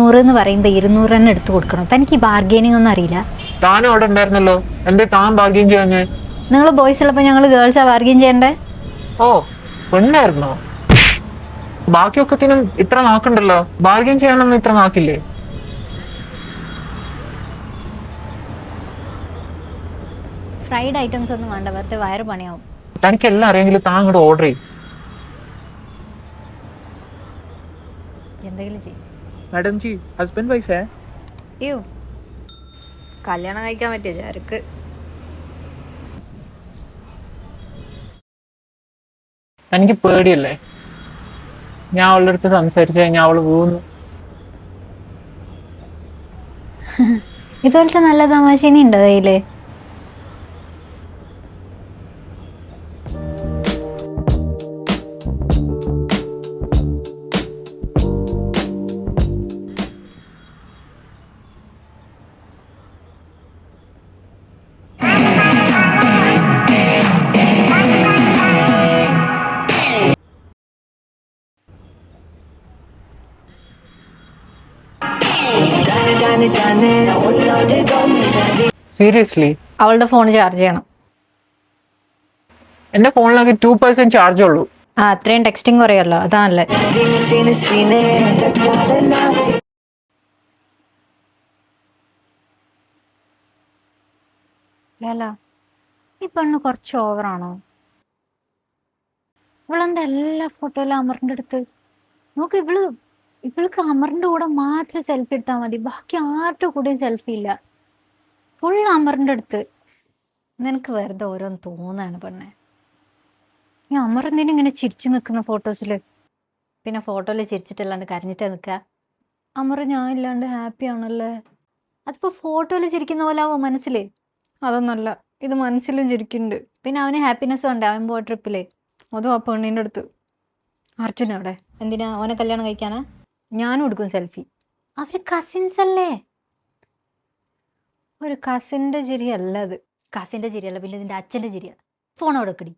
200 എന്ന് പറയുമ്പോൾ 200 തന്നെ എടുത്തു കൊടുക്കണം. തനിക്ക് ഈ ബാർഗെയിനിങ് ഒന്നും അറിയില്ല. താനും അവിടെ ഉണ്ടായിരുന്നല്ലോ, എന്തേ താൻ ബാർഗെയിൻ ചെയ്യാഞ്ഞേ? നിങ്ങൾ ബോയ്സ് ഉള്ളപ്പോൾ ഞങ്ങൾ ഗേൾസാ ബാർഗെയിൻ ചെയ്യണ്ടേ? ഓ, പെണ്ണായിരുന്നോ? ബാക്കിയൊക്കത്തിനും ഇത്ര നാക്കുണ്ടല്ലോ, ബാർഗെയിൻ ചെയ്യാനൊന്നും ഇത്ര നാക്കില്ലേ? ഫ്രൈഡ് ഐറ്റംസ് ഒന്നും വേണ്ട, വെറുതെ വയറ് പണിയാവും. തനിക്ക് എല്ലാം അറിയെങ്കിലും താൻ അങ്ങോട്ട് ഓർഡർ ചെയ്യും. എന്തെങ്കിലും ചെയ്യും. मैडम जी हस्बैंड वाइफ है? അയ്യോ, കല്യാണം കഴിക്കാൻ പറ്റിയ ചരക്ക്. തനിക്ക് പേടിയല്ലേ ഞാൻ അവളുടെ അടുത്ത് സംസാരിച്ചു കഴിഞ്ഞാൽ അവള് പോകുന്നു? ഇതുപോലത്തെ നല്ല തമാശ ഇനി ഉണ്ടോ കയ്യില്? സീരിയസ്ലി? അവളുടെ ഫോൺ ചാർജ് ചെയ്യണം. എന്റെ ഫോണിലാകെ 2% ചാർജ് ഉള്ളൂ. ആ, അത്രയും ടെക്സ്റ്റിംഗ് കുറയല്ലോ, അതാണല്ലേ. ലാല, ഈ പെണ്ണ് കുറച്ച് ഓവറാണോ? ഇവളെന്താ എല്ലാ ഫോട്ടോയിലും അമറിന്റെ അടുത്ത് നോക്ക്. ഇവൾക്ക് അമറിന്റെ കൂടെ മാത്രം സെൽഫി എടുത്താൽ മതി, ബാക്കി ആരുടെ കൂടെയും സെൽഫി ഇല്ല. ഫുൾ അമറിന്റെ അടുത്ത്. നിനക്ക് വെറുതെ ഓരോന്ന് തോന്നാണ് പെണ്ണെ. ഈ അമർ എന്തിനും ഇങ്ങനെ ചിരിച്ചു നിൽക്കുന്ന ഫോട്ടോസില്? പിന്നെ ഫോട്ടോയിൽ ചിരിച്ചിട്ടല്ലാണ്ട് കരഞ്ഞിട്ടാ നിൽക്കുക? അമർ ഞാൻ ഇല്ലാണ്ട് ഹാപ്പി ആണല്ലേ? അതിപ്പോ ഫോട്ടോയിൽ ചിരിക്കുന്ന പോലെ ആവോ മനസ്സില്? അതൊന്നല്ല, ഇത് മനസ്സിലും ചിരിക്കുന്നുണ്ട്. പിന്നെ അവന് ഹാപ്പിനെസ്സും ഉണ്ട്, അവൻ പോയ ട്രിപ്പില്. അതും ആ പെണ്ണിൻ്റെ അടുത്ത്. അർജുന അവിടെ എന്തിനാ? അവനെ കല്യാണം കഴിക്കാനാ? ഞാനും എടുക്കും സെൽഫി. അവര് കസിൻസ് അല്ലേ? ഒരു കസിൻ്റെ ചിരിയല്ല അത്. കസിൻ്റെ ചിരിയല്ല, പിന്നെ ഇതിൻ്റെ അച്ഛൻ്റെ ചിരിയാ. ഫോൺ അവിടെ വെക്കടി.